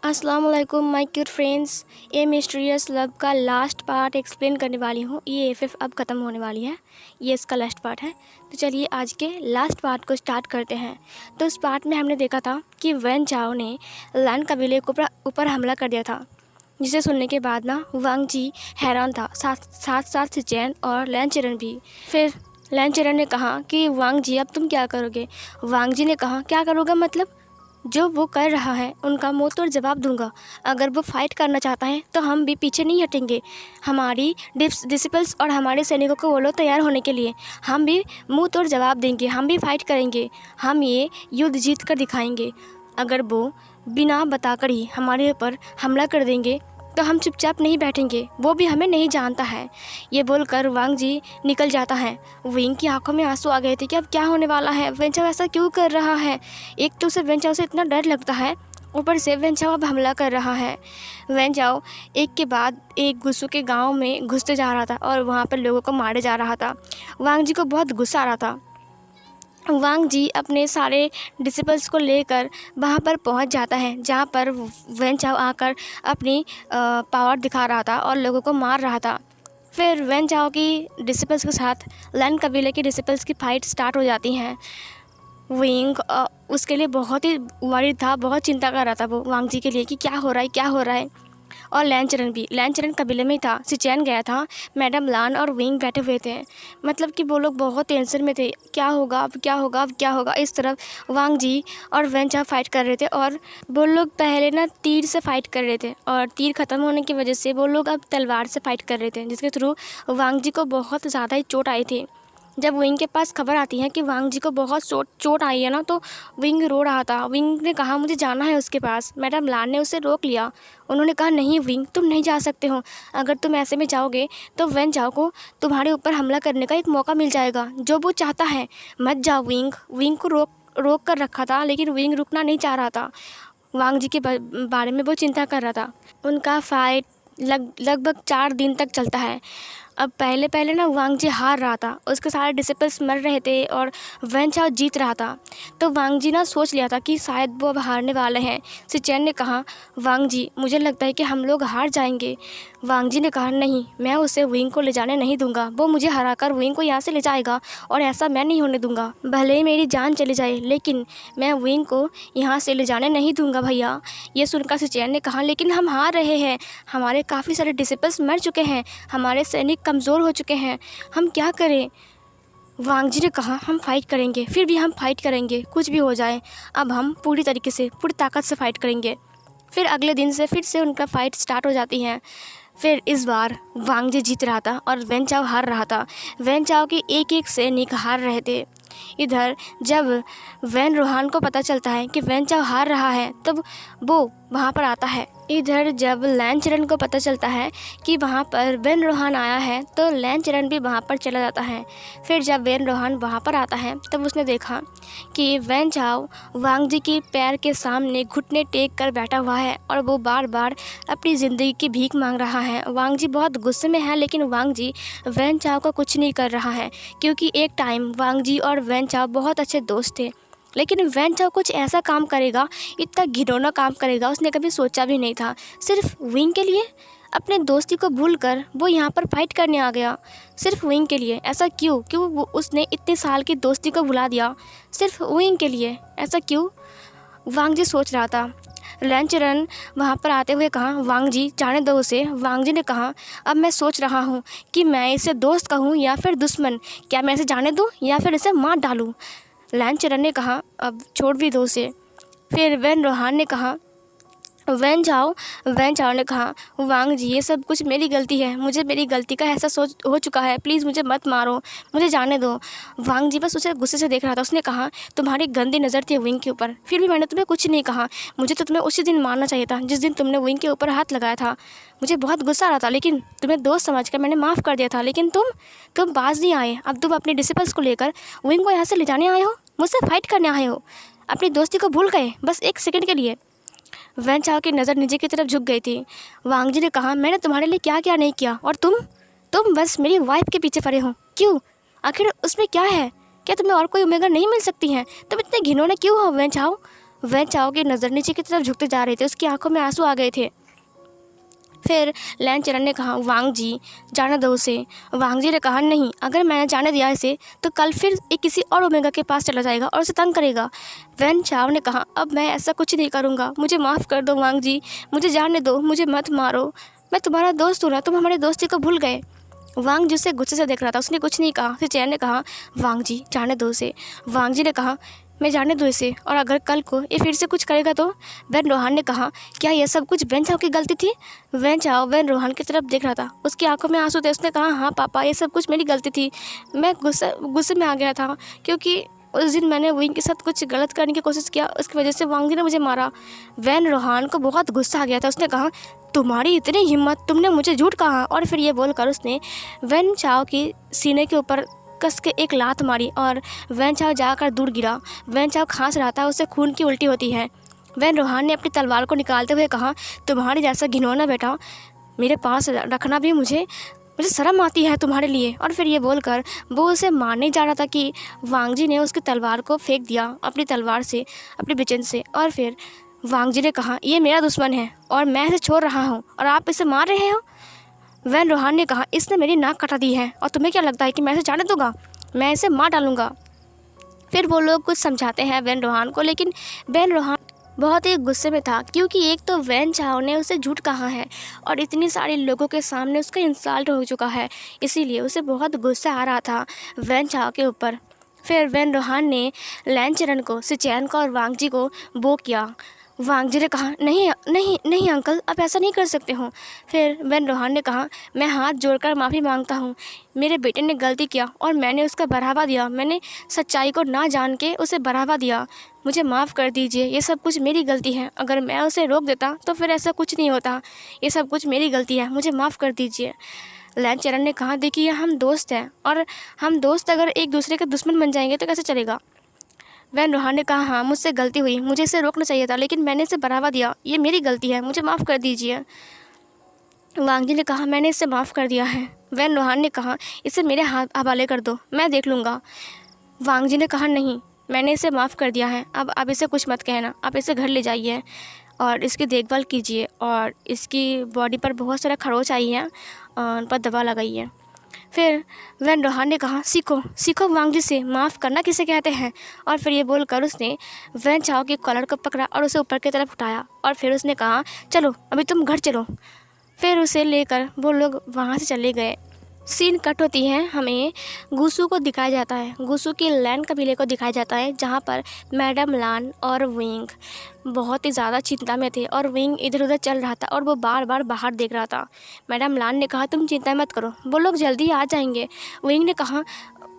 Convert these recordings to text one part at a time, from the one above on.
अस्सलाम वालेकुम my cute friends. ये मिस्टीरियस लव का लास्ट पार्ट एक्सप्लेन करने वाली हूँ। ये एफएफ अब ख़त्म होने वाली है, ये इसका लास्ट पार्ट है। तो चलिए आज के लास्ट पार्ट को स्टार्ट करते हैं। तो उस पार्ट में हमने देखा था कि वैन चाओ ने लान कबीले के ऊपर हमला कर दिया था, जिसे सुनने के बाद ना वांग जी हैरान था, साथ साथ सिचेन और लैन चरण भी। फिर लैन चरण ने कहा कि वांग जी अब तुम क्या करोगे। वांग जी ने कहा क्या करोगे मतलब, जो वो कर रहा है उनका मुंह तोड़ जवाब दूंगा। अगर वो फाइट करना चाहता है तो हम भी पीछे नहीं हटेंगे। हमारी डिसिपल्स और हमारे सैनिकों को बोलो तैयार होने के लिए, हम भी मुंह तोड़ जवाब देंगे, हम भी फाइट करेंगे, हम ये युद्ध जीत कर दिखाएंगे। अगर वो बिना बताकर ही हमारे ऊपर हमला कर देंगे तो हम चुपचाप नहीं बैठेंगे, वो भी हमें नहीं जानता है। ये बोलकर वांग जी निकल जाता है। विंग की आंखों में आंसू आ गए थे कि अब क्या होने वाला है, वेन चाओ ऐसा क्यों कर रहा है। एक तो उसे वेन चाओ से इतना डर लगता है, ऊपर से वेन चाओ अब हमला कर रहा है। वेन चाओ एक के बाद एक गुस्सू के गांव में घुसते जा रहा था और वहाँ पर लोगों को मारे जा रहा था। वांग जी को बहुत गुस्सा आ रहा था। वांग जी अपने सारे डिसिपल्स को लेकर वहाँ पर पहुँच जाता है, जहाँ पर वेन चाओ आकर अपनी पावर दिखा रहा था और लोगों को मार रहा था। फिर वेन चाओ की डिसिपल्स के साथ लैन कबीले के डिसिपल्स की फ़ाइट स्टार्ट हो जाती हैं। विंग उसके लिए बहुत ही वरीड था, बहुत चिंता कर रहा था वो वांग जी के लिए कि क्या हो रहा है क्या हो रहा है। और लैन चरण कबीले में ही था। सिचेन गया था, मैडम लान और विंग बैठे हुए थे। मतलब कि वो लोग बहुत टेंशन में थे, क्या होगा अब क्या होगा अब क्या होगा। इस तरफ वांग जी और वेन चाओ फाइट कर रहे थे और वो लोग पहले ना तीर से फाइट कर रहे थे और तीर ख़त्म होने की वजह से वो लोग अब तलवार से फाइट कर रहे थे, जिसके थ्रू वांग जी को बहुत ज़्यादा ही चोट आई थी। जब विंग के पास खबर आती है कि वांग जी को बहुत चोट आई है ना, तो विंग रो रहा था। विंग ने कहा मुझे जाना है उसके पास। मैडम लान ने उसे रोक लिया। उन्होंने कहा नहीं विंग, तुम नहीं जा सकते हो। अगर तुम ऐसे में जाओगे तो वेन चाओ को तुम्हारे ऊपर हमला करने का एक मौका मिल जाएगा, जो वो चाहता है। मत जाओ विंग। विंग को रोक कर रखा था, लेकिन विंग रुकना नहीं चाह रहा था। वांग जी के बारे में वो चिंता कर रहा था। उनका फाइट लगभग 4 दिन तक चलता है। अब पहले ना वांग जी हार रहा था, उसके सारे डिसिपल्स मर रहे थे और वेन चाओ जीत रहा था। तो वांग जी ना सोच लिया था कि शायद वो अब हारने वाले हैं। सिचेन ने कहा वांग जी मुझे लगता है कि हम लोग हार जाएंगे। वांग जी ने कहा नहीं, मैं उसे विंग को ले जाने नहीं दूंगा। वो मुझे हराकर विंग को यहाँ से ले जाएगा और ऐसा मैं नहीं होने दूंगा। भले ही मेरी जान चली जाए, लेकिन मैं विंग को यहाँ से ले जाने नहीं दूंगा भैया। ये सुनकर सिचेन ने कहा लेकिन हम हार रहे हैं, हमारे काफ़ी सारे डिसिपल्स मर चुके हैं, हमारे सैनिक कमज़ोर हो चुके हैं, हम क्या करें। वांग जी ने कहा हम फाइट करेंगे, फिर भी हम फाइट करेंगे, कुछ भी हो जाए। अब हम पूरी तरीके से पूरी ताकत से फाइट करेंगे। फिर अगले दिन से फिर से उनका फाइट स्टार्ट हो जाती है। फिर इस बार वांग जी जीत रहा था और वेन चाओ हार रहा था। वेन चाओ के एक सैनिक हार रहे थे। इधर जब वैन रोहान को पता चलता है कि वेन चाओ हार रहा है, तब वो वहाँ पर आता है। इधर जब लैन चरण को पता चलता है कि वहाँ पर वैन रोहान आया है, तो लैन चरण भी वहाँ पर चला जाता है। फिर जब वैन रोहान वहाँ पर आता है, तब उसने देखा कि वेन चाओ वांग जी के पैर के सामने घुटने टेक कर बैठा हुआ है और वो बार बार अपनी ज़िंदगी की भीख मांग रहा है। वांग जी बहुत गुस्से में है, लेकिन वांग जी वेन चाओ को कुछ नहीं कर रहा है, क्योंकि एक टाइम वांग जी और वेन चाओ बहुत अच्छे दोस्त थे। लेकिन वेन चाओ कुछ ऐसा काम करेगा, इतना घिनौना काम करेगा, उसने कभी सोचा भी नहीं था। सिर्फ विंग के लिए अपने दोस्ती को भूलकर वो यहाँ पर फाइट करने आ गया, सिर्फ विंग के लिए। ऐसा क्यों उसने इतने साल की दोस्ती को भुला दिया सिर्फ विंग के लिए, ऐसा क्यों। वांग जी सोच रहा था। लैन चरण वहाँ पर आते हुए कहा वांग जी जाने दो उसे। वांग जी ने कहा अब मैं सोच रहा हूँ कि मैं इसे दोस्त कहूँ या फिर दुश्मन, क्या मैं इसे जाने दूँ या फिर इसे मार डालूँ। लैन चरण ने कहा अब छोड़ भी दो उसे। फिर वैन रोहान ने कहा वैन चाओ ने कहा वांग जी ये सब कुछ मेरी गलती है, मुझे मेरी गलती का एहसास हो चुका है, प्लीज़ मुझे मत मारो, मुझे जाने दो। वांग जी बस उसे गुस्से से देख रहा था। उसने कहा तुम्हारी गंदी नज़र थी विंग के ऊपर, फिर भी मैंने तुम्हें कुछ नहीं कहा। मुझे तो तुम्हें उसी दिन मारना चाहिए था जिस दिन तुमने विंग के ऊपर हाथ लगाया था। मुझे बहुत गुस्सा आ रहा था, लेकिन तुम्हें दोस्त समझकर मैंने माफ़ कर दिया था, लेकिन तुम बाज नहीं आए। अब तुम अपने डिसिपल्स को लेकर विंग को यहाँ से ले जाने आए हो, मुझसे फाइट करने आए हो, अपनी दोस्ती को भूल गए बस एक सेकंड के लिए। वैन चाओ की नज़र नीचे की तरफ झुक गई थी। वांग जी ने कहा मैंने तुम्हारे लिए क्या क्या नहीं किया, और तुम बस मेरी वाइफ के पीछे पड़े हो। क्यों, आखिर उसमें क्या है, क्या तुम्हें और कोई उम्मीद नहीं मिल सकती हैं। तुम इतने घिनौने क्यों हो वैन चाओ। वैन चाओ की नज़र नीचे की तरफ झुकते जा रहे थे, उसकी आंखों में आंसू आ गए थे। फिर लैन चरण ने कहा, वांग जी जाने दो उसे। वांग जी ने कहा, नहीं, अगर मैंने जाने दिया इसे तो कल फिर ये किसी और ओमेगा के पास चला जाएगा और उसे तंग करेगा। वैन चाओ ने कहा, अब मैं ऐसा कुछ नहीं करूँगा, मुझे माफ़ कर दो वांग जी, मुझे जाने दो, मुझे मत मारो, मैं तुम्हारा दोस्त हूँ ना, तुम हमारी दोस्ती को भूल गए। वांग जी उसे गुस्से से देख रहा था, उसने कुछ नहीं कहा। फिर चैन ने कहा, वांग जी जाने दो उसे। वांग जी ने कहा, मैं जाने दो इसे, और अगर कल को ये फिर से कुछ करेगा तो। वैन रोहान ने कहा, क्या यह सब कुछ वैन चाओ की गलती थी? वैन चाओ वैन रोहान की तरफ देख रहा था, उसकी आंखों में आंसू थे। उसने कहा, हाँ पापा, ये सब कुछ मेरी गलती थी, मैं गुस्से में आ गया था, क्योंकि उस दिन मैंने विंग के साथ कुछ गलत करने की कोशिश किया, उसकी वजह से वांग जी ने मुझे मारा। वैन रोहान को बहुत गुस्सा आ गया था। उसने कहा, तुम्हारी इतनी हिम्मत, तुमने मुझे झूठ कहा। और फिर ये बोलकर उसने वैन चाओ की सीने के ऊपर कस के एक लात मारी और वैन चाओ जाकर दूर गिरा। वैन चाओ खांस रहा था, उससे खून की उल्टी होती है। वैन रोहान ने अपनी तलवार को निकालते हुए कहा, तुम्हारे जैसा घिनौना बेटा मेरे पास रखना भी मुझे शर्म आती है तुम्हारे लिए। और फिर ये बोलकर वो उसे मारने जा रहा था कि वांग जी ने उसकी तलवार को फेंक दिया अपनी तलवार से, अपनी बिचन से। और फिर वांग जी ने कहा, ये मेरा दुश्मन है और मैं इसे छोड़ रहा हूँ और आप इसे मार रहे हो। वैन रोहान ने कहा, इसने मेरी नाक कटा दी है और तुम्हें क्या लगता है कि मैं इसे जाने दूंगा? मैं इसे मार डालूंगा। फिर वो लोग कुछ समझाते हैं वैन रोहान को, लेकिन वैन रोहान बहुत ही गुस्से में था, क्योंकि एक तो वैन चाओ ने उसे झूठ कहा है और इतनी सारे लोगों के सामने उसका इंसल्ट हो चुका है, इसीलिए उसे बहुत गुस्सा आ रहा था वैन चाओ के ऊपर। फिर वैन रोहान ने लैन चरण को, सिचैन को और वांग जी को वो किया। वांग जी ने कहा, नहीं नहीं नहीं अंकल, आप ऐसा नहीं कर सकते हो। फिर वैन रोहान ने कहा, मैं हाथ जोड़कर माफ़ी मांगता हूँ, मेरे बेटे ने गलती किया और मैंने उसका बढ़ावा दिया, मैंने सच्चाई को ना जान के उसे बढ़ावा दिया, मुझे माफ़ कर दीजिए, ये सब कुछ मेरी गलती है, अगर मैं उसे रोक देता तो फिर ऐसा कुछ नहीं होता, ये सब कुछ मेरी गलती है, मुझे माफ़ कर दीजिए। लैन चरण ने कहा, देखिए हम दोस्त हैं और हम दोस्त अगर एक दूसरे के दुश्मन बन जाएंगे तो कैसे चलेगा। वैन रोहान ने कहा, हाँ मुझसे गलती हुई, मुझे इसे रोकना चाहिए था, लेकिन मैंने इसे बढ़ावा दिया, ये मेरी गलती है, मुझे माफ़ कर दीजिए। वांग जी ने कहा, मैंने इसे माफ़ कर दिया है। वैन रोहान ने कहा, इसे मेरे हाथ हवाले कर दो, मैं देख लूँगा। वांग जी ने कहा, नहीं, मैंने इसे माफ़ कर दिया है, अब आप इसे कुछ मत कहना, आप इसे घर ले जाइए और इसकी देखभाल कीजिए और इसकी बॉडी पर बहुत सारा खरोच आई है और उन पर दवा लगाइए। फिर वैन रोहान ने कहा, सीखो सीखो वांग जी से, माफ़ करना किसे कहते हैं। और फिर ये बोलकर उसने वैन चाओ के कॉलर को पकड़ा और उसे ऊपर की तरफ उठाया और फिर उसने कहा, चलो अभी तुम घर चलो। फिर उसे लेकर वो लोग वहाँ से चले गए। सीन कट होती है, हमें गुसू को दिखाया जाता है, गुसू की लैन कबीले को दिखाया जाता है, जहाँ पर मैडम लान और विंग बहुत ही ज़्यादा चिंता में थे और विंग इधर उधर चल रहा था और वो बार बार बाहर देख रहा था। मैडम लान ने कहा, तुम चिंता मत करो, वो लोग जल्दी आ जाएंगे। विंग ने कहा,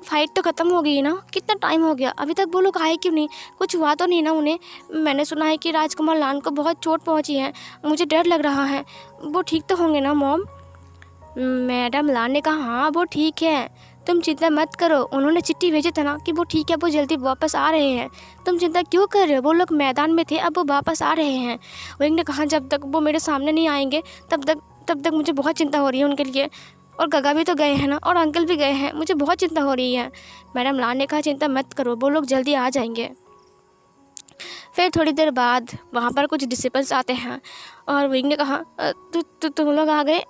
फाइट तो ख़त्म हो गई ना, कितना टाइम हो गया, अभी तक वो लोग आए क्यों नहीं, कुछ हुआ तो नहीं ना उन्हें? मैंने सुना है कि राजकुमार लान को बहुत चोट पहुँची है, मुझे डर लग रहा है, वो ठीक तो होंगे ना मॉम? मैडम लान ने कहा, हाँ वो ठीक है, तुम चिंता मत करो, उन्होंने चिट्ठी भेजी था ना कि वो ठीक है, वो जल्दी वापस आ रहे हैं, तुम चिंता क्यों कर रहे हो, वो लोग मैदान में थे, अब वो वापस आ रहे हैं। विंग ने कहा, जब तक वो मेरे सामने नहीं आएंगे तब तक मुझे बहुत चिंता हो रही है उनके लिए, और गगा भी तो गए हैं ना और अंकल भी गए हैं, मुझे बहुत चिंता हो रही है। मैडम लान ने कहा, चिंता मत करो, वो लोग जल्दी आ जाएंगे। फिर थोड़ी देर बाद वहाँ पर कुछ डिसिपल्स आते हैं और विंग ने कहा, तुम लोग आ गए।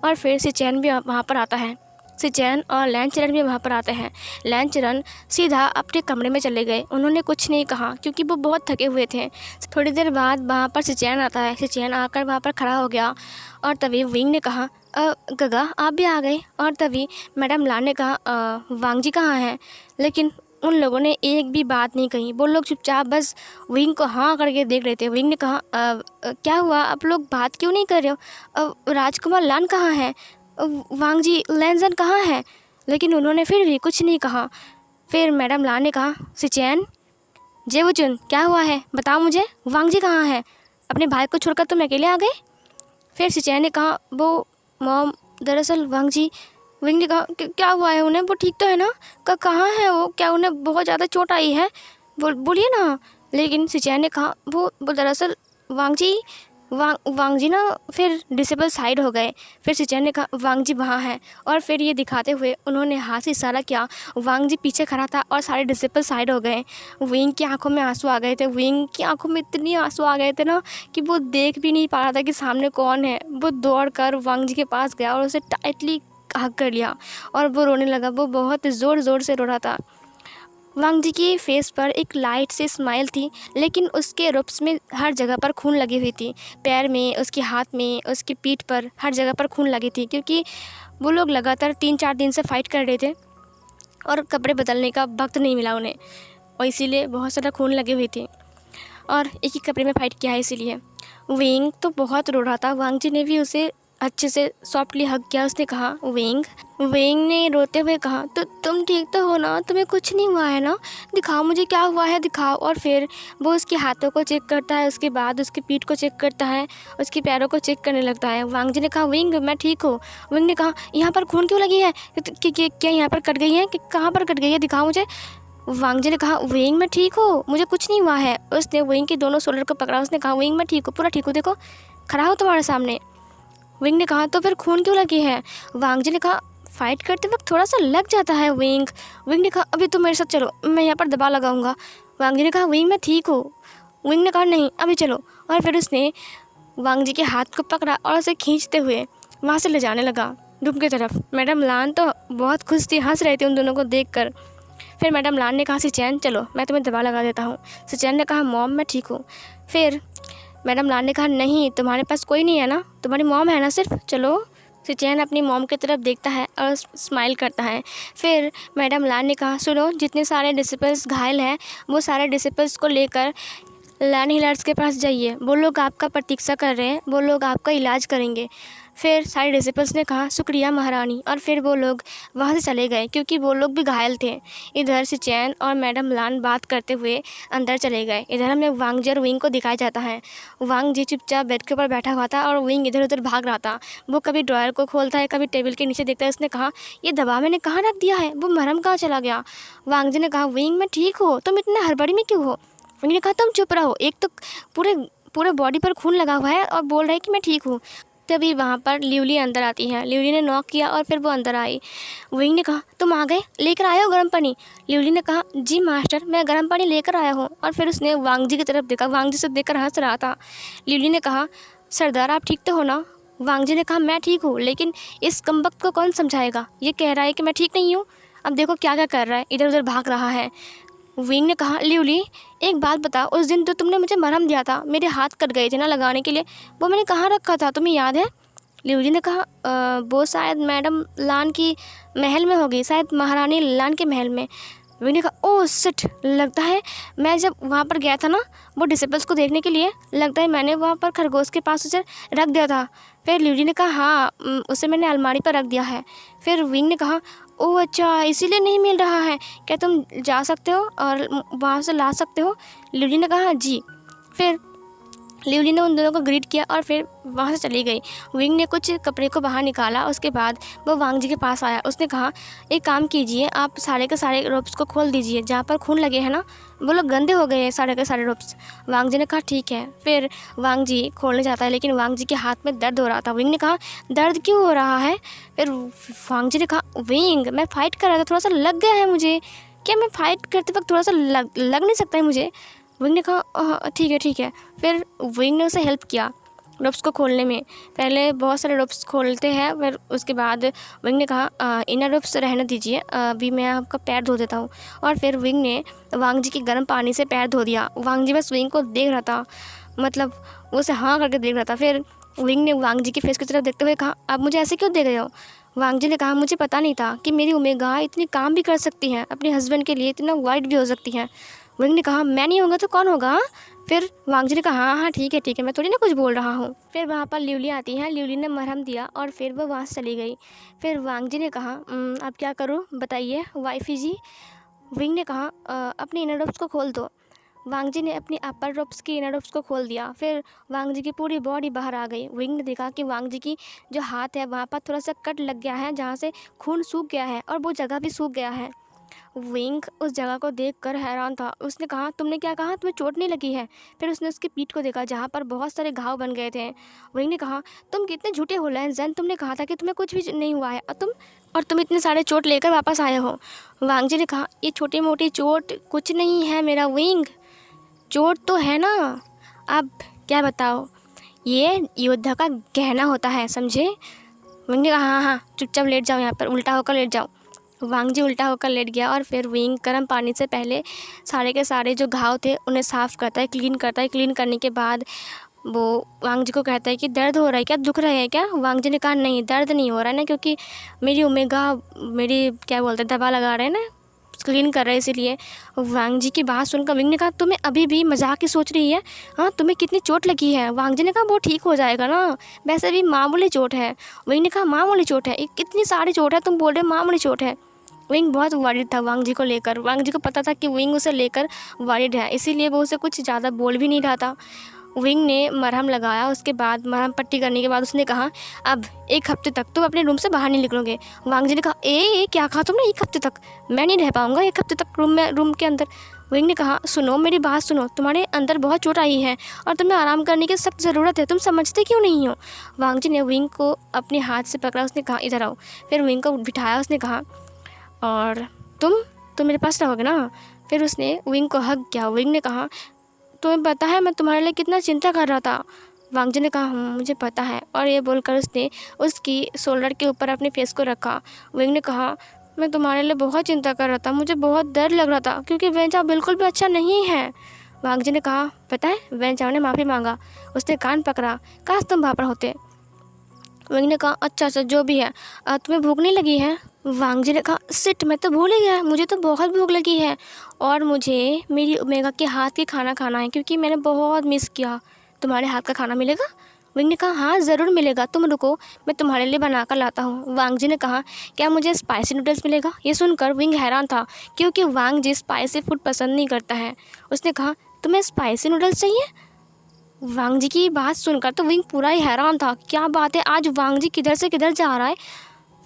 और फिर सिचैन भी वहाँ पर आता है, सिचैन और लैन चरण भी वहाँ पर आते हैं। लैन चरण सीधा अपने कमरे में चले गए, उन्होंने कुछ नहीं कहा क्योंकि वो बहुत थके हुए थे। थोड़ी देर बाद वहाँ पर सिचैन आता है, सिचैन आकर वहाँ पर खड़ा हो गया और तभी विंग ने कहा, गगा आप भी आ गए। और तभी मैडम लान ने कहा, वांग जी कहाँ हैं? लेकिन उन लोगों ने एक भी बात नहीं कही, वो लोग चुपचाप बस विंग को हाँ करके देख रहे थे। विंग ने कहा, क्या हुआ, आप लोग बात क्यों नहीं कर रहे हो? राजकुमार लान कहाँ है? वांग जी लैनजन कहाँ है? लेकिन उन्होंने फिर भी कुछ नहीं कहा। फिर मैडम लान ने कहा, सिचैन जेवुचुन क्या हुआ है, बताओ मुझे, वांग जी कहाँ है? अपने भाई को छोड़कर तुम अकेले आ गए? फिर सिचैन ने कहा, वो मॉम दरअसल वांग जी। विंग ने कहा, क्या हुआ है उन्हें, वो ठीक तो है ना? कहाँ है वो, क्या उन्हें बहुत ज़्यादा चोट आई है? बोलिए ना। लेकिन सिचैन ने कहा, वो दरअसल वांग जी वांग जी ना फिर डिसेबल साइड हो गए। फिर सिचेन ने कहा वांग जी वहाँ हैं, और फिर ये दिखाते हुए उन्होंने हाथ से इशारा किया। वांग जी पीछे खड़ा था और सारे डिसेबल साइड हो गए। विंग की आंखों में आंसू आ गए थे। विंग की आंखों में इतनी आंसू आ गए थे ना कि वो देख भी नहीं पा रहा था कि सामने कौन है। वो दौड़ कर वांग जी के पास गया और उसे टाइटली हग कर लिया और वो रोने लगा। वो बहुत ज़ोर ज़ोर से रो रहा था। वांग जी की फेस पर एक लाइट सी स्माइल थी, लेकिन उसके रुप्स में हर जगह पर खून लगी हुई थी। पैर में, उसके हाथ में, उसकी पीठ पर, हर जगह पर खून लगी थी, क्योंकि वो लोग लगातार 3-4 दिन से फाइट कर रहे थे और कपड़े बदलने का वक्त नहीं मिला उन्हें, और इसीलिए बहुत ज़्यादा खून लगी हुई थी और एक ही कपड़े में फ़ाइट किया है इसीलिए। विंग तो बहुत रो रहा था। वांग जी ने भी उसे अच्छे से सॉफ्टली हग किया। उसने कहा विंग ने रोते हुए कहा, तो तुम ठीक तो हो ना? तुम्हें कुछ नहीं हुआ है ना? दिखाओ मुझे क्या हुआ है, दिखाओ। और फिर वो उसके हाथों को चेक करता है, उसके बाद उसकी पीठ को चेक करता है, उसके पैरों को चेक करने लगता है। वांग जी ने कहा विंग मैं ठीक हूँ। विंग ने कहा यहाँ पर खून क्यों लगी है? क्या यहाँ पर कट गई है? कि कहाँ पर कट गई है, दिखाओ मुझे। वांग जी ने कहा विंग मैं ठीक हूँ, मुझे कुछ नहीं हुआ है। उसने विंग के दोनों शोल्डर को पकड़ा। उसने कहा विंग मैं ठीक हूँ, पूरा ठीक हूँ, देखो खड़ा हो तुम्हारे सामने। विंग ने कहा तो फिर खून क्यों लगी है? वांग जी ने कहा फाइट करते वक्त थोड़ा सा लग जाता है विंग। विंग ने कहा अभी तुम मेरे साथ चलो, मैं यहाँ पर दबा लगाऊंगा। वांग जी ने कहा विंग मैं ठीक हूँ। विंग ने कहा नहीं अभी चलो, और फिर उसने वांग जी के हाथ को पकड़ा और उसे खींचते हुए वहाँ से ले जाने लगा रूम की तरफ। मैडम लान तो बहुत खुश थी, हंस रहे थे उन दोनों को देख कर। फिर मैडम लान ने कहा सिचैन चलो मैं तुम्हें दवा लगा देता हूँ। सिचैन ने कहा मॉम मैं ठीक हूँ। फिर मैडम लान ने कहा नहीं तुम्हारे पास कोई नहीं है ना, तुम्हारी मॉम है ना सिर्फ, चलो। सिचैन अपनी मॉम की तरफ देखता है और स्माइल करता है। फिर मैडम लान ने कहा सुनो, जितने सारे डिसिपल्स घायल हैं वो सारे डिसिपल्स को लेकर लान हिलर्स के पास जाइए, वो लोग आपका प्रतीक्षा कर रहे हैं, वो लोग आपका इलाज करेंगे। फिर सारे डिसिपल्स ने कहा शुक्रिया महारानी, और फिर वो लोग वहाँ से चले गए क्योंकि वो लोग भी घायल थे। इधर सिचैन और मैडम लान बात करते हुए अंदर चले गए। इधर हमें वांग जी और विंग को दिखाया जाता है। वांग जी चुपचाप बेड के ऊपर बैठा हुआ था और विंग इधर उधर भाग रहा था। वो कभी ड्रॉयर को खोलता है, कभी टेबल के नीचे देखता है। उसने कहा ये दवा मैंने कहाँ रख दिया है, वो मरहम कहाँ चला गया? वांग जी ने कहा विंग मैं ठीक हूँ, तुम इतना हड़बड़ी में क्यों हो? विंग ने कहा तुम चुप रहो, एक तो पूरे पूरे बॉडी पर खून लगा हुआ है और बोल रहा है कि मैं ठीक हूँ। तभी वहाँ पर लिवली अंदर आती है। लिवली ने नॉक किया और फिर वो अंदर आई। विंग ने कहा तुम आ गए, लेकर आए हो गर्म पानी? लिवली ने कहा जी मास्टर मैं गर्म पानी लेकर आया हूँ। और फिर उसने वांग जी की तरफ देखा, वांग जी से देखकर हंस रहा था। लिवली ने कहा सरदार आप ठीक तो हो ना? वांग जी ने कहा मैं ठीक हूँ, लेकिन इस कमबख्त को कौन समझाएगा, ये कह रहा है कि मैं ठीक नहीं हूँ। अब देखो क्या क्या कर रहा है, इधर उधर भाग रहा है। विंग ने कहा लिवली एक बात बता, उस दिन तो तुमने मुझे मरहम दिया था, मेरे हाथ कट गए थे ना लगाने के लिए, वो मैंने कहाँ रखा था, तुम्हें याद है? लिवली ने कहा वो शायद मैडम लान की महल में होगी, शायद महारानी लान के महल में। विंग ने कहा ओह शिट, लगता है मैं जब वहाँ पर गया था ना वो डिसेबल्स को देखने के लिए, लगता है मैंने वहाँ पर खरगोश के पास उसे रख दिया था। फिर लिवली ने कहा हाँ उसे मैंने अलमारी पर रख दिया है। फिर विंग ने कहा ओह अच्छा इसीलिए नहीं मिल रहा है, क्या तुम जा सकते हो और वहाँ से ला सकते हो? लिवली ने कहा जी। फिर लिवली ने उन दोनों को ग्रीट किया और फिर वहाँ से चली गई। विंग ने कुछ कपड़े को बाहर निकाला, उसके बाद वो वांग जी के पास आया। उसने कहा एक काम कीजिए, आप सारे के सारे रोप्स को खोल दीजिए, जहाँ पर खून लगे हैं ना वो लोग गंदे हो गए हैं सारे के सारे रोप्स। वांग जी ने कहा ठीक है। फिर वांग जी खोलने जाता है, लेकिन वांग जी के हाथ में दर्द हो रहा था। विंग ने कहा दर्द क्यों हो रहा है? फिर वांग जी ने कहा विंग मैं फ़ाइट कर रहा था, थोड़ा सा लग गया है मुझे, क्या मैं फ़ाइट करते वक्त थोड़ा सा लग नहीं सकता है मुझे? विंग ने कहा ठीक है। फिर विंग ने उसे हेल्प किया रोप्स को खोलने में। पहले बहुत सारे रोप्स खोलते हैं, फिर उसके बाद विंग ने कहा इनर रोप्स रहने दीजिए, अभी मैं आपका पैर धो देता हूँ। और फिर विंग ने वांग जी के गर्म पानी से पैर धो दिया। वांग जी बस विंग को देख रहा था, मतलब वो उसे हाँ करके देख रहा था। फिर विंग ने वांग जी की फेस की तरफ देखते हुए कहा आप मुझे ऐसे क्यों देख रहे हो? वांग जी ने कहा मुझे पता नहीं था कि मेरी ओमेगा इतनी काम भी कर सकती हैं, अपने हस्बैंड के लिए इतना वाइट भी हो सकती हैं। विंग ने कहा मैं नहीं होगा तो कौन होगा? फिर वांग जी ने कहा हाँ ठीक है, मैं थोड़ी ना कुछ बोल रहा हूँ। फिर वहाँ पर लिवली आती है। लिवली ने मरहम दिया और फिर वो वहाँ से चली गई। फिर वांग जी ने कहा अब क्या करूँ बताइए वाइफी जी? विंग ने कहा अपने इनर रोप्स को खोल दो। वांग जी ने अपनी अपर रोप्स की इनर रोप्स को खोल दिया। फिर वांग जी की पूरी बॉडी बाहर आ गई। विंग ने देखा कि वांग जी की जो हाथ है वहाँ पर थोड़ा सा कट लग गया है, जहाँ से खून सूख गया है और वो जगह भी सूख गया है। विंग उस जगह को देखकर हैरान था। उसने कहा, तुमने क्या कहा, तुम्हें चोट नहीं लगी है? फिर उसने उसकी पीठ को देखा जहाँ पर बहुत सारे घाव बन गए थे। विंग ने कहा, तुम कितने झूठे हो लैंज़ेन, तुमने कहा था कि तुम्हें कुछ भी नहीं हुआ है और तुम इतने सारे चोट लेकर वापस आए हो। वांग जी ने कहा, ये छोटी मोटी चोट कुछ नहीं है मेरा विंग, चोट तो है ना। अब क्या बताओ, ये योद्धा का गहना होता है, समझे? विंग ने कहा, हाँ हाँ, चुपचाप लेट जाओ यहाँ पर, उल्टा होकर लेट जाओ। वांग जी उल्टा होकर लेट गया और फिर विंग गर्म पानी से पहले सारे के सारे जो घाव थे उन्हें साफ़ करता है, क्लीन करता है। क्लीन करने के बाद वो वांग जी को कहता है कि दर्द हो रहा है क्या, दुख रहा है क्या? वांग जी ने कहा, नहीं दर्द नहीं हो रहा है ना, क्योंकि मेरी ओमेगा मेरी क्या बोलते हैं दवा लगा रहे हैं ना, क्लीन कर रहे हैं इसीलिए। वांग जी की बात सुनकर विंग ने कहा, तुम्हें अभी भी मजाक ही सोच रही है? हाँ, तुम्हें कितनी चोट लगी है? वांग जी ने कहा, वो ठीक हो जाएगा ना, वैसे भी मामूली चोट है। विंग ने कहा, मामूली चोट है? कितनी सारी चोट है, तुम बोल रहे हो मामूली चोट है? विंग बहुत वरीड था वांग जी को लेकर। वांग जी को पता था कि विंग उसे लेकर वरीड है, इसीलिए वो उसे कुछ ज़्यादा बोल भी नहीं रहा था। विंग ने मरहम लगाया, उसके बाद मरहम पट्टी करने के बाद उसने कहा, अब 1 हफ्ते तक तुम अपने रूम से बाहर नहीं निकलोगे। वांग जी ने कहा, ए क्या कहा तुमने, 1 हफ्ते तक? मैं नहीं रह पाऊँगा 1 हफ्ते तक रूम के अंदर। विंग ने कहा, सुनो मेरी बात सुनो, तुम्हारे अंदर बहुत चोट आई है और तुम्हें आराम करने की सख्त ज़रूरत है, तुम समझते क्यों नहीं हो? वांग जी ने विंग को अपने हाथ से पकड़ा, उसने कहा, इधर आओ। फिर विंग को बिठाया, उसने कहा, और तुम मेरे पास रहोगे ना? फिर उसने विंग को हग किया। विंग ने कहा, तुम्हें पता है मैं तुम्हारे लिए कितना चिंता कर रहा था? वांग जी ने कहा, मुझे पता है। और ये बोलकर उसने उसकी शोल्डर के ऊपर अपने फेस को रखा। विंग ने कहा, मैं तुम्हारे लिए बहुत चिंता कर रहा था, मुझे बहुत डर लग रहा था क्योंकि वेंचाओ बिल्कुल भी अच्छा नहीं है। वांग जी ने कहा, पता है, वेंचाओ ने माफ़ी मांगा। उसने कान पकड़ा, काश तुम वहाँ पर होते। विंग ने कहा, अच्छा जो भी है, तुम्हें भूख नहीं लगी है? वांग जी ने कहा, सिट, मैं तो भूल ही गया, मुझे तो बहुत भूख लगी है और मुझे मेरी ओमेगा के हाथ के खाना खाना है क्योंकि मैंने बहुत मिस किया। तुम्हारे हाथ का खाना मिलेगा? विंग ने कहा, हाँ ज़रूर मिलेगा, तुम रुको, मैं तुम्हारे लिए बना कर लाता हूँ। वांग जी ने कहा, क्या मुझे स्पाइसी नूडल्स मिलेगा? ये सुनकर विंग हैरान था क्योंकि वांग जी स्पाइसी फूड पसंद नहीं करता है। उसने कहा, तुम्हें स्पाइसी नूडल्स चाहिए? वांग जी की बात सुनकर तो विंग पूरा ही हैरान था, क्या बात है, आज वांग जी किधर से किधर जा रहा है।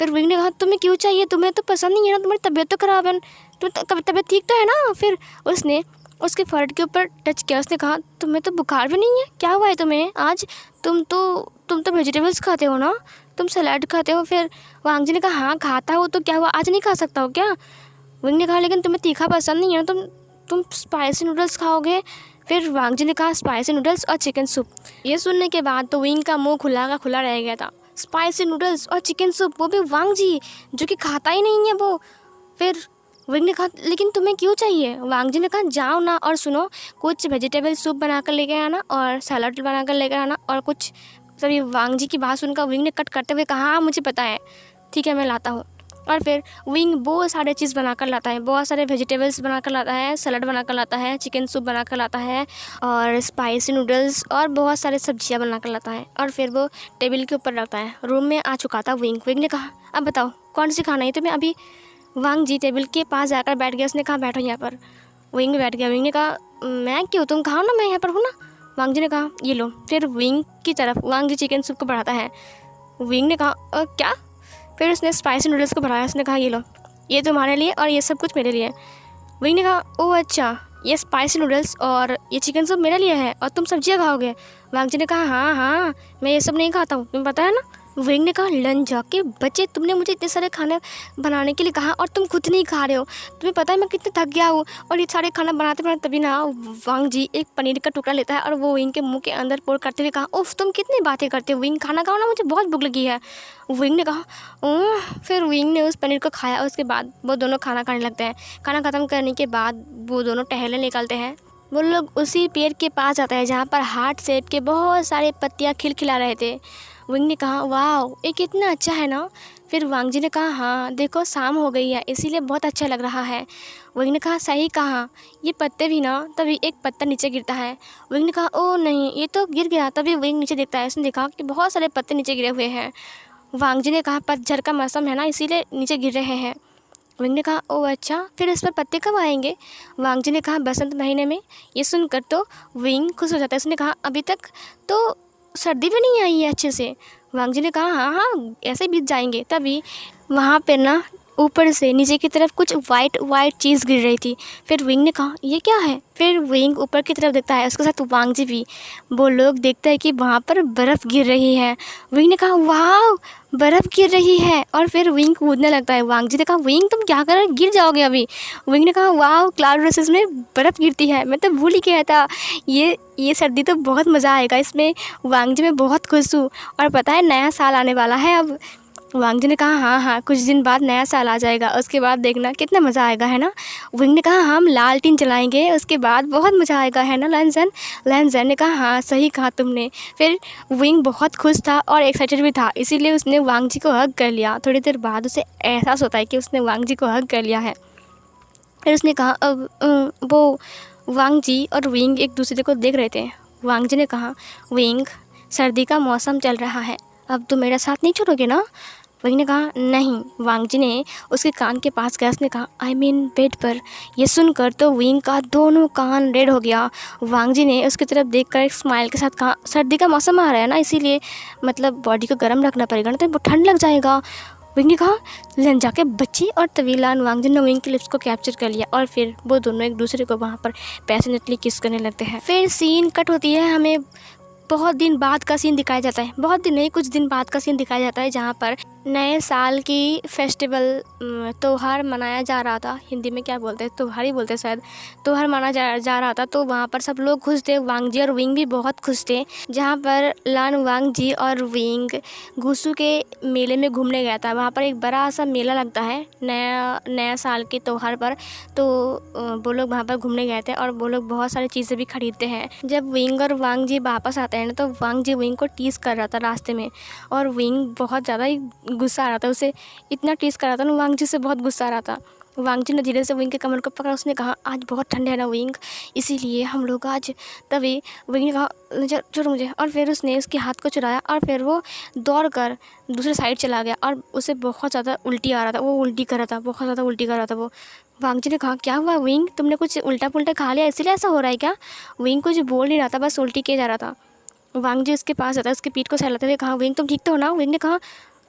फिर विंग ने कहा, तुम्हें क्यों चाहिए, तुम्हें तो पसंद नहीं है ना, तुम्हारी तबीयत तो ख़राब है, तबीयत ठीक तो है ना? फिर उसने उसके फर्ट के ऊपर टच किया, उसने कहा, तुम्हें तो बुखार भी नहीं है, क्या हुआ है तुम्हें आज? तुम तो वेजिटेबल्स खाते हो ना, तुम सलाद खाते हो। फिर वांग जी ने कहा, हाँ खाता हो, तो क्या हुआ, आज नहीं खा सकता हो क्या? विंग ने कहा, लेकिन तुम्हें तीखा पसंद नहीं है ना, तुम स्पाइसी नूडल्स खाओगे। फिर वांग जी ने कहा, स्पाइसी नूडल्स और चिकन सूप। ये सुनने के बाद तो विंग का मुंह खुला का खुला रह गया था। स्पाइसी नूडल्स और चिकन सूप, वो भी वांग जी जो कि खाता ही नहीं है वो। फिर विंग ने कहा, लेकिन तुम्हें क्यों चाहिए? वांग जी ने कहा, जाओ ना और सुनो, कुछ वेजिटेबल सूप बना कर लेकर आना और सलाद बना कर लेकर आना और कुछ। सभी वांग जी की बात सुनकर विंग ने कट करते हुए कहा, हाँ मुझे पता है, ठीक है मैं लाता हूँ। और फिर विंग बहुत सारे चीज़ बनाकर लाता है, बहुत सारे वेजिटेबल्स बनाकर लाता है, सलाद बनाकर लाता है, चिकन सूप बनाकर लाता है और स्पाइसी नूडल्स और बहुत सारे सब्जियां बनाकर लाता है और फिर वो टेबल के ऊपर रखता है। रूम में आ चुका था विंग। विंग ने कहा, अब बताओ कौन सी खाना है तुम्हें अभी? वांग जी टेबल के पास जाकर बैठ गया, उसने कहा, बैठो यहाँ पर। विंग बैठ गया। विंग ने कहा, मैं क्यों, तुम खाओ ना, मैं यहाँ पर हूँ ना। वांग जी ने कहा, ये लो। फिर विंग की तरफ वांग जी चिकन सूप को बढ़ाता है। विंग ने कहा, क्या? फिर उसने स्पाइसी नूडल्स को बढ़ाया, उसने कहा, ये लो, ये तुम्हारे लिए और ये सब कुछ मेरे लिए। विंग ने कहा, ओह अच्छा, ये स्पाइसी नूडल्स और ये चिकन सूप मेरे लिए है और तुम सब्जियां खाओगे? वांग जी ने कहा, हाँ हाँ, मैं ये सब नहीं खाता हूँ, तुम्हें पता है ना। विंग ने कहा, लंजा के बच्चे, तुमने मुझे इतने सारे खाने बनाने के लिए कहा और तुम खुद नहीं खा रहे हो, तुम्हें पता है मैं कितने थक गया हूँ। और ये सारे खाना बनाते बनाते तभी ना वांग जी एक पनीर का टुकड़ा लेता है और वो विंग के मुंह के अंदर पोर करते हुए कहा, उफ तुम कितनी बातें करते हो विंग, खाना खाओ ना, मुझे बहुत भूख लगी है। विंग ने कहा, फिर विंग ने उस पनीर को खाया। उसके बाद वो दोनों खाना खाने लगते हैं। खाना ख़त्म करने के बाद वो दोनों टहलने निकलते हैं। वो लोग उसी पेड़ के पास जाते हैं जहाँ पर हार्ट शेप के बहुत सारे पत्तियाँ खिलखिला रहे थे। विंग ने कहा, वाह ये कितना अच्छा है ना। फिर वांग जी ने कहा, हाँ देखो शाम हो गई है इसीलिए बहुत अच्छा लग रहा है। विंग ने कहा, सही कहा, ये पत्ते भी ना। तभी एक पत्ता नीचे गिरता है। विंग ने कहा, ओह नहीं, ये तो गिर गया। तभी विंग नीचे देखता है, उसने देखा कि बहुत सारे पत्ते नीचे गिरे हुए हैं। वांग जी ने कहा, पतझड़ का मौसम है ना इसीलिए नीचे गिर रहे हैं। विंग ने कहा, ओह अच्छा, फिर इस पर पत्ते कब आएंगे? वांग जी ने कहा, बसंत महीने में। ये सुनकर तो विंग खुश हो जाता है। उसने कहा, अभी तक तो सर्दी भी नहीं आई है अच्छे से। वांग जी ने कहा, हाँ हाँ ऐसे बीत जाएंगे। तभी वहाँ पर ना ऊपर से नीचे की तरफ कुछ वाइट वाइट चीज़ गिर रही थी। फिर विंग ने कहा ये क्या है। फिर विंग ऊपर की तरफ देखता है, उसके साथ वांग जी भी। वो लोग देखते हैं कि वहाँ पर बर्फ़ गिर रही है। विंग ने कहा वाह बर्फ़ गिर रही है, और फिर विंग कूदने लगता है। वांग जी ने कहा विंग तुम क्या कर रहे हो, गिर जाओगे अभी। विंग ने कहा वाह क्लाउड रेसेस में बर्फ़ गिरती है, मैं तो भूल ही गया था। ये सर्दी तो बहुत मज़ा आएगा इसमें। वांग जी मैं बहुत खुश हूँ, और पता है नया साल आने वाला है अब। वांग जी ने कहा हाँ हाँ कुछ दिन बाद नया साल आ जाएगा, उसके बाद देखना कितना मज़ा आएगा, है ना। विंग ने कहा हम लालटेन जलाएंगे, उसके बाद बहुत मज़ा आएगा, है ना लैंजन। लैंजन ने कहा हाँ सही कहा तुमने। फिर विंग बहुत खुश था और एक्साइटेड भी था, इसीलिए उसने वांग जी को हग कर लिया। थोड़ी देर बाद उसे एहसास होता है कि उसने वांग जी को हग कर लिया है। फिर उसने कहा अब वो वांग जी और विंग एक दूसरे को देख रहे थे। वांग जी ने कहा विंग सर्दी का मौसम चल रहा है, अब तुम मेरा साथ नहीं छोड़ोगे ना। विंग ने कहा नहीं। वांग जी ने उसके कान के पास गया, उसने कहा आई मीन बेड पर। ये सुनकर तो विंग का दोनों कान रेड हो गया। वांग जी ने उसकी तरफ देखकर एक स्माइल के साथ कहा सर्दी का मौसम आ रहा है ना, इसीलिए मतलब बॉडी को गर्म रखना पड़ेगा ना, तो ठंड लग जाएगा। विंग ने कहा लंजा के बच्ची, और तवीलान वांग जी ने विंग की लिप्स को कैप्चर कर लिया, और फिर वो दोनों एक दूसरे को वहाँ पर पैशनेटली किस करने लगते हैं। फिर सीन कट होती है, हमें बहुत दिन बाद का सीन दिखाया जाता है। बहुत दिन नहीं, कुछ दिन बाद का सीन दिखाया जाता है, जहाँ पर नए साल की फेस्टिवल त्योहार मनाया जा रहा था। हिंदी में क्या बोलते हैं, त्योहार ही बोलते हैं शायद। त्योहार माना जा रहा था, तो वहाँ पर सब लोग खुश थे। वांग जी और विंग भी बहुत खुश थे। जहाँ पर लान वांग जी और विंग गुसू के मेले में घूमने गया था। वहाँ पर एक बड़ा सा मेला लगता है नया साल के त्योहार पर, तो वो लोग वहाँ पर घूमने गए थे, और वो लोग बहुत सारी चीज़ें भी खरीदते हैं। जब विंग और वांग जी वापस आते हैं ना, तो वांग जी विंग को टीज़ कर रहा था रास्ते में, और विंग बहुत ज़्यादा ही गुस्सा आ रहा था। उसे इतना टीज़ कर रहा था ना, वांग जी से बहुत गुस्सा आ रहा था। वांग जी ने धीरे से विंग के कमर को पकड़ा, उसने कहा आज बहुत ठंड है ना विंग, इसीलिए हम लोग आज। तभी विंग ने कहा छोड़ो मुझे, और फिर उसने उसके हाथ को चुराया, और फिर वो दौड़ कर दूसरे साइड चला गया, और उसे बहुत ज़्यादा उल्टी आ रहा था। वो उल्टी कर रहा था, बहुत ज़्यादा उल्टी कर रहा था वो। वांग जी ने कहा क्या हुआ विंग, तुमने कुछ उल्टा पुल्टा खा लिया इसीलिए ऐसा हो रहा है क्या। विंग कुछ बोल नहीं रहा था, बस उल्टी किया जा रहा था। वांग जी उसके पास आता है, उसकी पीठ को सहलाते हुए कहा विंग तुम ठीक तो हो ना। विंग ने कहा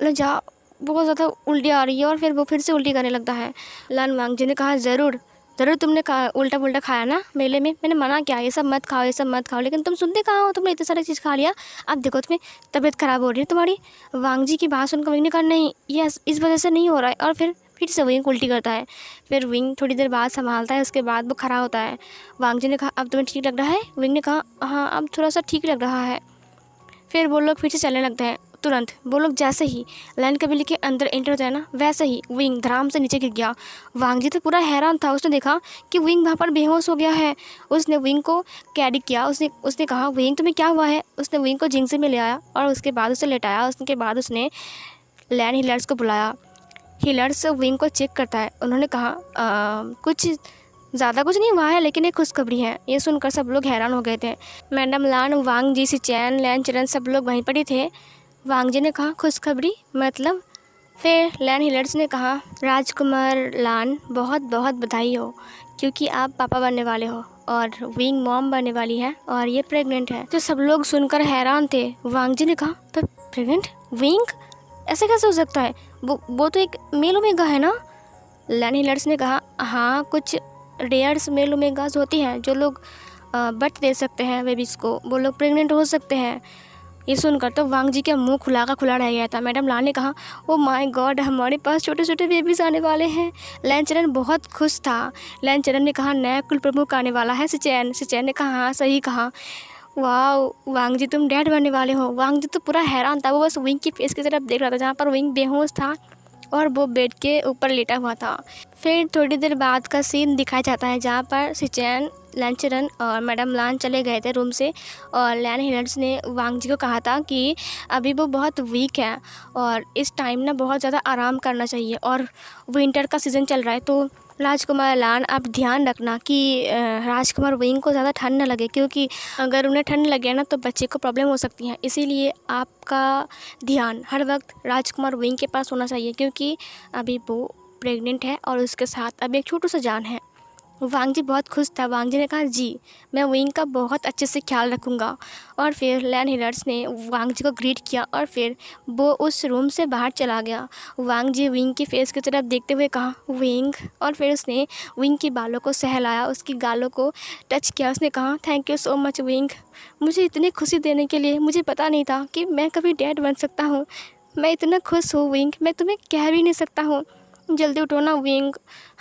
जा बहुत ज़्यादा उल्टी आ रही है, और फिर वो फिर से उल्टी करने लगता है। लान वांग जी ने कहा ज़रूर तुमने उल्टा पुल्टा खाया ना मेले में, मैंने मना किया ये सब मत खाओ, ये सब मत खाओ, लेकिन तुम सुनते कहाँ हो, तुमने इतनी सारी चीज़ खा लिया, अब देखो तुम्हें तबीयत ख़राब हो रही है तुम्हारी। वांग जी की बात सुनकर विंग ने कहा नहीं ये इस वजह से नहीं हो रहा है, और फिर से विंग उल्टी करता है। फिर विंग थोड़ी देर बाद संभालता है, उसके बाद वो खड़ा होता है। वांग जी ने कहा अब तुम्हें ठीक लग रहा है। विंग ने कहा हाँ अब थोड़ा सा ठीक लग रहा है। फिर वो लोग फिर से चलने लगते हैं। तुरंत वो लोग जैसे ही लैंड कैबिली के अंदर एंटर होता है ना, वैसे ही विंग धड़ाम से नीचे गिर गया। वांग जी तो पूरा हैरान था, उसने देखा कि विंग वहाँ पर बेहोश हो गया है। उसने विंग को कैरी किया, उसने कहा विंग तुम्हें क्या हुआ है। उसने विंग को जिंग से में ले आया, और उसके बाद उसे लेटाया। उसके बाद उसने लैंड हीलर्स को बुलाया। हीलर्स विंग को चेक करता है। उन्होंने कहा कुछ ज़्यादा कुछ नहीं हुआ है, लेकिन एक खुशखबरी है। ये सुनकर सब लोग हैरान हो गए थे। मैडम लान वांग जी सिचैन लैन चरण सब लोग वहीं पर ही थे। वांग जी ने कहा खुशखबरी मतलब। फिर लैन हिलर्स ने कहा राजकुमार लान बहुत बहुत बधाई हो, क्योंकि आप पापा बनने वाले हो, और विंग मॉम बनने वाली है, और ये प्रेग्नेंट है। तो सब लोग सुनकर हैरान थे। वांग जी ने कहा पर प्रेग्नेंट विंग ऐसे कैसे हो सकता है, वो तो एक मेल ओमेगा है ना। लैन हिलर्स ने कहा हाँ कुछ रेयर्स मेल ओमेगास होती हैं जो लोग बर्थ दे सकते हैं बेबीज़ को, वो लोग प्रेग्नेंट हो सकते हैं। ये सुनकर तो वांग जी का मुंह खुला का खुला रह गया था। मैडम लान ने कहा ओ माय गॉड हमारे पास छोटे छोटे बेबीज़ आने वाले हैं। लैन चरण बहुत खुश था। लैन चरण ने कहा नया कुल प्रमुख आने वाला है सिचैन ने कहा हाँ सही कहा। वाह वांग जी तुम डैड बनने वाले हो। वांग जी तो पूरा हैरान था, वो बस विंग की फेस की तरफ देख रहा था, जहाँ पर विंग बेहोश था और वो बेड के ऊपर लेटा हुआ था। फिर थोड़ी देर बाद का सीन दिखाया जाता है, जहाँ पर सिचैन लैंचरन और मैडम लान चले गए थे रूम से, और लैन हिलर्स ने वांग जी को कहा था कि अभी वो बहुत वीक है और इस टाइम ना बहुत ज़्यादा आराम करना चाहिए, और विंटर का सीज़न चल रहा है, तो राजकुमार लान आप ध्यान रखना कि राजकुमार विंग को ज़्यादा ठंड न लगे, क्योंकि अगर उन्हें ठंड लगे ना तो बच्चे को प्रॉब्लम हो सकती है। इसीलिए आपका ध्यान हर वक्त राजकुमार विंग के पास होना चाहिए, क्योंकि अभी वो प्रेग्नेंट है और उसके साथ अभी एक छोटू सा जान है। वांग जी बहुत खुश था। वांग जी ने कहा जी मैं विंग का बहुत अच्छे से ख्याल रखूँगा। और फिर लैंड हीलर्स ने वांग जी को ग्रीट किया और फिर वो उस रूम से बाहर चला गया। वांग जी विंग की फेस की तरफ देखते हुए कहा विंग, और फिर उसने विंग के बालों को सहलाया, उसकी गालों को टच किया। उसने कहा thank you so much wing, मुझे इतनी खुशी देने के लिए। मुझे पता नहीं था कि मैं कभी डैड बन सकता हूँ। मैं इतना खुश हूँ विंग, मैं तुम्हें कह भी नहीं सकता हूँ। जल्दी उठो ना विंग,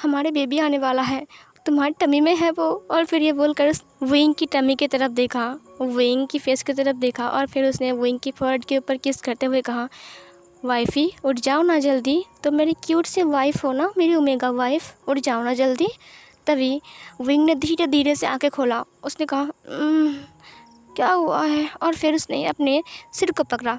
हमारे बेबी आने वाला है, तुम्हारी टमी में है वो। और फिर ये बोलकर विंग की टमी की तरफ देखा, विंग की फेस की तरफ देखा और फिर उसने विंग की फोrehead के ऊपर किस करते हुए कहा वाइफ़ी उठ जाओ ना जल्दी, तुम मेरी क्यूट सी वाइफ़ हो ना, मेरी ओमेगा वाइफ़, उठ जाओ ना जल्दी। तभी विंग ने धीरे धीरे से आंखें खोला। उसने कहा क्या हुआ है?" और फिर उसने अपने सिर को पकड़ा।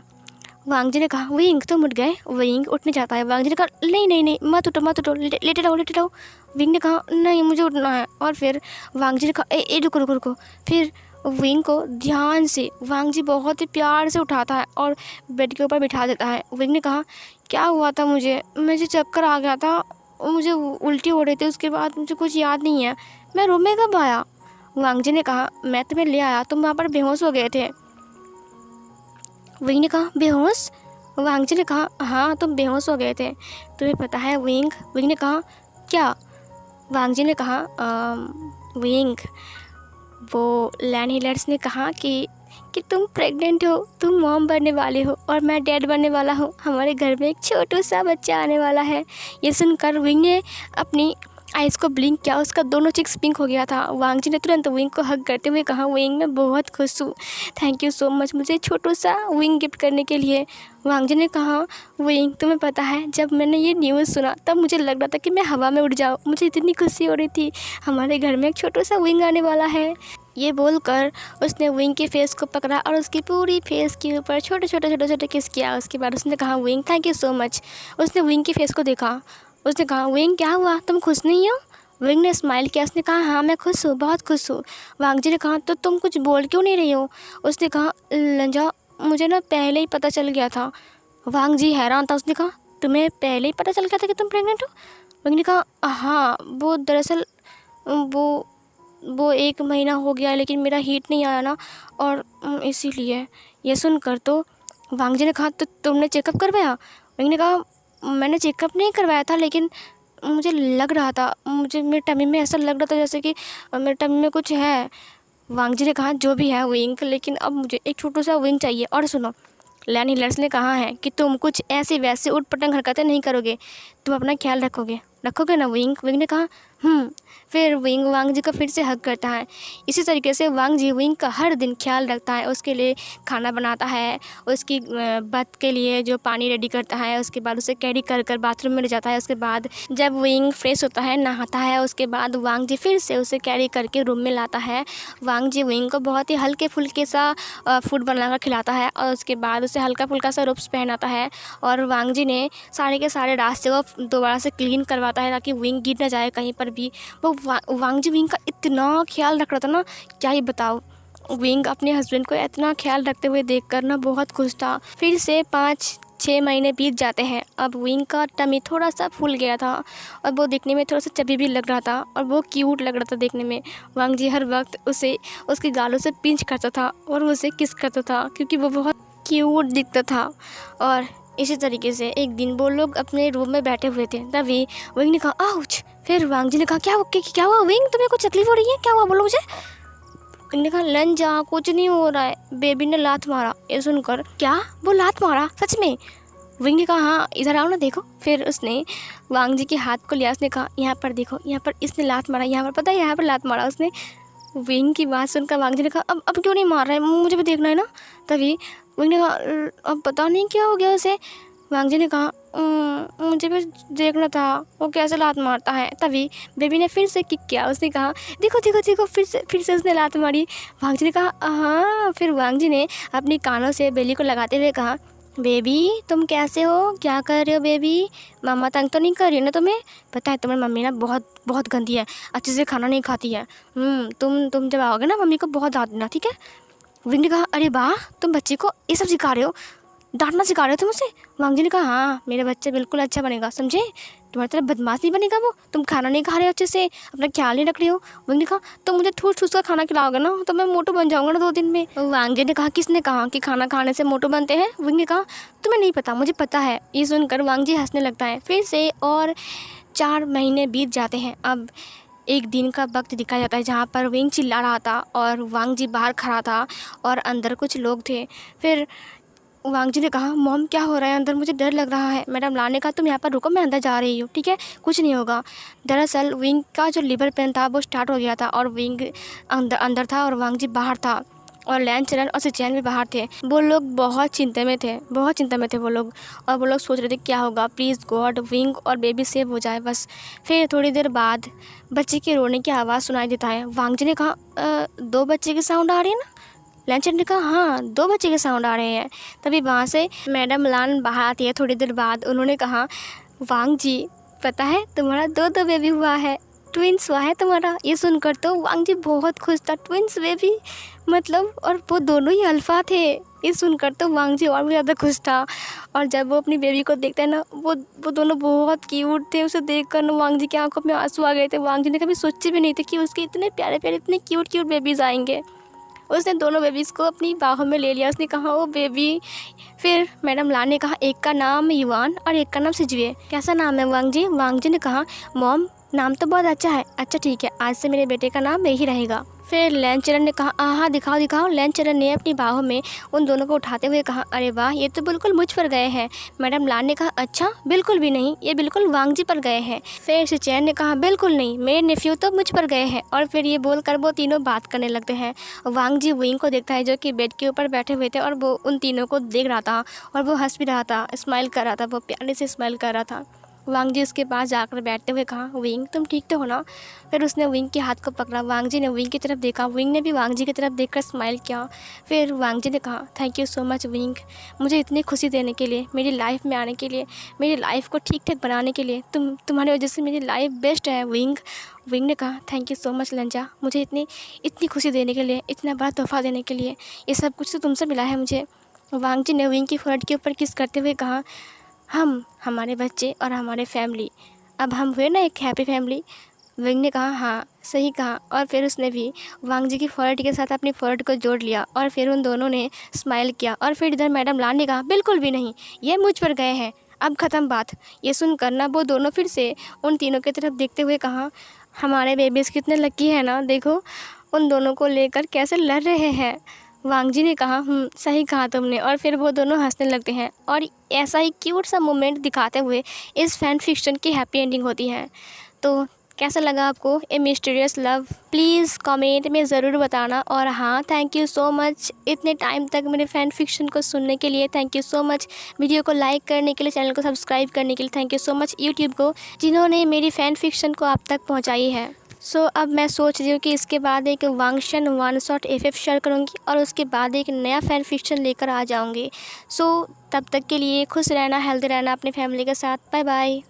वांग जी ने कहा विंग तुम उठ गए। विंग उठने जाता है। वांग जी ने कहा नहीं नहीं नहीं, मत उठो मत उठो, लेटे रहो लेटे रहो। विंग ने कहा नहीं मुझे उठना है। और फिर वांग जी ने कहा ए रुको रुको रुको। फिर विंग को ध्यान से वांग जी बहुत ही प्यार से उठाता है और बेड के ऊपर बिठा देता है। विंग ने कहा क्या हुआ था, मुझे चक्कर आ गया था, मुझे उल्टी हो रही थी, उसके बाद मुझे कुछ याद नहीं है, मैं रूम में कब आया। वांग जी ने कहा मैं तुम्हें ले आया, तुम वहाँ पर बेहोश हो गए थे। विंग ने कहा बेहोश। वांग जी ने कहा हाँ तुम बेहोश हो गए थे, तुम्हें पता है विंग। विंग ने कहा क्या। वांग जी ने कहा विंग, वो लैंड हीलर्स ने कहा कि तुम प्रेग्नेंट हो, तुम मॉम बनने वाले हो और मैं डैड बनने वाला हूँ, हमारे घर में एक छोटा सा बच्चा आने वाला है। ये सुनकर विंग ने अपनी आइज़ को ब्लिंक किया, उसका दोनों चिक्स पिंक हो गया था। वांग जी ने तुरंत विंग को हग करते हुए कहा विंग मैं बहुत खुश हूँ, थैंक यू सो मच मुझे छोटा सा विंग गिफ्ट करने के लिए। वांग जी ने कहा विंग तुम्हें पता है जब मैंने ये न्यूज़ सुना तब मुझे लग रहा था कि मैं हवा में उड़ जाऊँ, मुझे इतनी खुशी हो रही थी, हमारे घर में एक छोटा सा विंग आने वाला है। ये बोलकर उसने विंग के फेस को पकड़ा और उसकी पूरी फेस के ऊपर छोटे छोटे छोटे छोटे किस किया। उसके बाद उसने कहा wing thank you so much. उसने विंग के फेस को देखा। उसने कहा विंग क्या हुआ, तुम खुश नहीं हो। विंग ने स्माइल किया। उसने कहा हाँ मैं खुश हूँ, बहुत खुश हूँ। वांग जी ने कहा तो तुम कुछ बोल क्यों नहीं रही हो। उसने कहा लंजा मुझे ना पहले ही पता चल गया था। वांग जी हैरान था। उसने कहा तुम्हें पहले ही पता चल गया था कि तुम प्रेग्नेंट हो। विंग ने कहा हाँ वो दरअसल वो 1 महीना हो गया लेकिन मेरा हीट नहीं आया ना, और इसीलिए। ये सुनकर तो वांग जी ने कहा तो तुमने चेकअप करवाया। विंग ने कहा मैंने चेकअप नहीं करवाया था लेकिन मुझे लग रहा था, मुझे मेरे टमी में ऐसा लग रहा था जैसे कि मेरे टमी में कुछ है। वांग जी ने कहा जो भी है विंग, लेकिन अब मुझे एक छोटा सा विंग चाहिए। और सुनो लैंड हीलर्स ने कहा है कि तुम कुछ ऐसी वैसी उठ पटंग हरकतें नहीं करोगे, तुम अपना ख्याल रखोगे ना विंग। विंग ने कहा फिर विंग वांग जी को फिर से हग करता है। इसी तरीके से वांग जी विंग का हर दिन ख्याल रखता है, उसके लिए खाना बनाता है, उसकी बात के लिए जो पानी रेडी करता है, उसके बाद उसे कैरी कर कर बाथरूम में ले जाता है। उसके बाद जब विंग फ्रेश होता है नहाता है, उसके बाद वांग जी फिर से उसे कैरी करके रूम में लाता है। वांग जी विंग को बहुत ही हल्के फुल्के सा फूड बनाकर खिलाता है और उसके बाद उसे हल्का फुल्का सा रोब्स पहनाता है। और वांग जी ने सारे के सारे रास्ते को दोबारा से क्लीन करवाता है ताकि विंग गिर ना जाए कहीं पर भी। वो वांग जी विंग का इतना ख्याल रख रहा था ना, क्या ही बताओ। विंग अपने हस्बैंड को इतना ख्याल रखते हुए देखकर ना बहुत खुश था। फिर से 5-6 महीने बीत जाते हैं। अब विंग का टमी थोड़ा सा फूल गया था और वो देखने में थोड़ा सा चबी भी लग रहा था और वो क्यूट लग रहा था देखने में। वांग जी हर वक्त उसे उसके गालों से पिंच करता था और उसे किस करता था क्योंकि वो बहुत क्यूट दिखता था। और इसी तरीके से एक दिन वो लोग अपने रूम में बैठे हुए थे, तभी विंग ने कहा आउच। फिर वांग जी ने कहा क्या हुआ विंग, तुम्हें कुछ तकलीफ हो रही है, क्या हुआ बोलो मुझे। विंग ने कहा लंजा कुछ नहीं हो रहा है, बेबी ने लात मारा। ये सुनकर क्या वो लात मारा सच में। विंग ने कहा हाँ इधर आओ ना देखो। फिर उसने वांग जी के हाथ को लिया। उसने कहा यहाँ पर देखो, यहाँ पर इसने लात मारा, यहाँ पर पता है यहाँ पर लात मारा उसने। विंग की बात सुनकर वांग जी ने कहा अब क्यों नहीं मार रहा है, मुझे भी देखना है ना। तभी विंग ने कहा अब पता नहीं क्या हो गया उसे। वांग जी ने कहा मुझे भी देखना था वो कैसे लात मारता है। तभी बेबी ने फिर से किक किया। उसने कहा देखो देखो देखो, फिर से उसने लात मारी। वांग जी ने कहा हाँ। फिर वांग जी ने अपनी कानों से बेली को लगाते हुए कहा बेबी तुम कैसे हो, क्या कर रहे हो बेबी, मामा तंग तो नहीं कर रही ना तुम्हें। पता है तुम्हारी मम्मी ना बहुत गंदी है, अच्छे से खाना नहीं खाती है। तुम जब आओगे ना मम्मी को बहुत डांट देना ठीक है। विंग ने कहा अरे वाह तुम बच्चे को ये सब सिखा रहे हो, डांटना सिखा रहे हो तुम उसे। वांग जी ने कहा हाँ मेरा बच्चा बिल्कुल अच्छा बनेगा समझे, तुम्हारी तरह बदमाश नहीं बनेगा वो, तुम खाना नहीं खा रहे हो अच्छे से, अपना ख्याल नहीं रख रहे हो। विंग ने कहा तो मुझे ठूस ठूस का खाना खिलाओगे ना तो मैं मोटू बन जाऊँगा ना 2 दिन में। वांग जी ने कहा किसने कहा कि खाना खाने से मोटू बनते हैं। विंग ने कहा तुम्हें नहीं पता, मुझे पता है। ये सुनकर वांग जी हंसने लगता है फिर से, और 4 महीने बीत जाते हैं। अब एक दिन का वक्त दिखाया जाता है जहाँ पर विंग चिल्ला रहा था और वांग जी बाहर खड़ा था और अंदर कुछ लोग थे। फिर वांग जी ने कहा मॉम क्या हो रहा है अंदर, मुझे डर लग रहा है। मैडम ला ने कहा तुम यहाँ पर रुको, मैं अंदर जा रही हूँ, ठीक है, कुछ नहीं होगा। दरअसल विंग का जो लिवर पेन था वो स्टार्ट हो गया था और विंग अंदर था और वांग जी बाहर था और लैन चरण और सिचैन भी बाहर थे। वो लोग बहुत चिंता में थे वो लोग, और वो लोग सोच रहे थे क्या होगा, प्लीज़ गॉड विंग और बेबी सेव हो जाए बस। फिर थोड़ी देर बाद बच्चे के रोने की आवाज़ सुनाई देता है। वांग जी ने कहा 2 बच्चे के साउंड आ रहे हैं ना। लैन ने कहा हाँ 2 बच्चे के साउंड आ रहे हैं। तभी वहाँ से मैडम लान बाहर आती है थोड़ी देर बाद। उन्होंने कहा वांग जी पता है तुम्हारा 2 बेबी हुआ है, ट्विंस हुआ है तुम्हारा। ये सुनकर तो वांग जी बहुत खुश था, ट्विंस बेबी मतलब, और वो दोनों ही अल्फ़ा थे। ये सुनकर तो वांग जी और भी ज़्यादा खुश था। और जब वो अपनी बेबी को देखता है ना, वो दोनों बहुत क्यूट थे। उसे देखकर ना वांग जी की आंखों में आंसू आ गए थे। वांग जी ने कभी सोचे भी नहीं थे कि उसके इतने प्यारे प्यारे इतने क्यूट बेबीज़ आएंगे। उसने दोनों बेबीज़ को अपनी बाहों में ले लिया। उसने कहा वो बेबी। फिर मैडम लान ने कहा एक का नाम युवान और एक का नाम सिजवे, कैसा नाम है वांग जी। वांग जी ने कहा मॉम नाम तो बहुत अच्छा है। अच्छा ठीक है, आज से मेरे बेटे का नाम यही रहेगा। फिर लैन चरण ने कहा हाँ दिखाओ दिखाओ। लैन चरण ने अपनी बाहों में उन दोनों को उठाते हुए कहा अरे वाह ये तो बिल्कुल मुझ पर गए हैं। मैडम लान ने कहा अच्छा बिल्कुल भी नहीं, ये बिल्कुल वांग जी पर गए हैं। फिर सिचैन ने कहा बिल्कुल नहीं, मेरे नेफ्यू तो मुझ पर गए हैं। और फिर ये बोलकर वो तीनों बात करने लगते हैं। वांग जी विंग को देखता है जो कि बेड के ऊपर बैठे हुए थे और वो उन तीनों को देख रहा था और वो हंस भी रहा था, स्माइल कर रहा था, वो प्यारे से स्माइल कर रहा था। वांग जी उसके पास जाकर बैठते हुए कहा विंग तुम ठीक तो हो ना। फिर उसने विंग के हाथ को पकड़ा। वांग जी ने विंग की तरफ देखा, विंग ने भी वांग जी की तरफ देखकर स्माइल किया। फिर वांग जी ने कहा thank you so much wing, मुझे इतनी खुशी देने के लिए, मेरी लाइफ में आने के लिए, मेरी लाइफ को ठीक ठाक बनाने के लिए। तुम्हारी वजह से मेरी लाइफ बेस्ट है विंग। विंग ने कहा थैंक यू सो मच लंजा, मुझे इतनी खुशी देने के लिए, इतना बड़ा तोहफा देने के लिए। ये सब कुछ तो तुमसे मिला है मुझे। वांग जी ने विंग की फोrehead के ऊपर किस करते हुए कहा हम, हमारे बच्चे और हमारे फैमिली, अब हम हुए ना एक हैप्पी फैमिली। विंग ने कहा हाँ सही कहा। और फिर उसने भी वांग जी की फोrehead के साथ अपनी फोrehead को जोड़ लिया और फिर उन दोनों ने स्माइल किया। और फिर इधर मैडम लान ने कहा बिल्कुल भी नहीं, ये मुझ पर गए हैं, अब ख़त्म बात। ये सुनकर ना वो दोनों फिर से उन तीनों की तरफ देखते हुए कहा हमारे बेबीज़ कितने लकी है ना, देखो उन दोनों को लेकर कैसे लड़ रहे हैं। वांग जी ने कहा सही कहा तुमने। और फिर वो दोनों हंसने लगते हैं और ऐसा ही क्यूट सा मोमेंट दिखाते हुए इस फैन फिक्शन की हैप्पी एंडिंग होती है। तो कैसा लगा आपको ए मिस्टीरियस लव, प्लीज़ कमेंट में ज़रूर बताना। और हाँ थैंक यू सो मच इतने टाइम तक मेरे फ़ैन फिक्शन को सुनने के लिए। Thank you so much video को लाइक करने के लिए, चैनल को सब्सक्राइब करने के लिए। Thank you so much YouTube को जिन्होंने मेरी फ़ैन फिक्शन को आप तक पहुँचाई है। अब मैं सोच रही हूँ कि इसके बाद एक वांगशन वन शॉट FF शेयर करूँगी और उसके बाद एक नया फ़ैन फिक्शन लेकर आ जाऊँगी। तब तक के लिए खुश रहना, हेल्दी रहना अपनी फैमिली के साथ। Bye bye.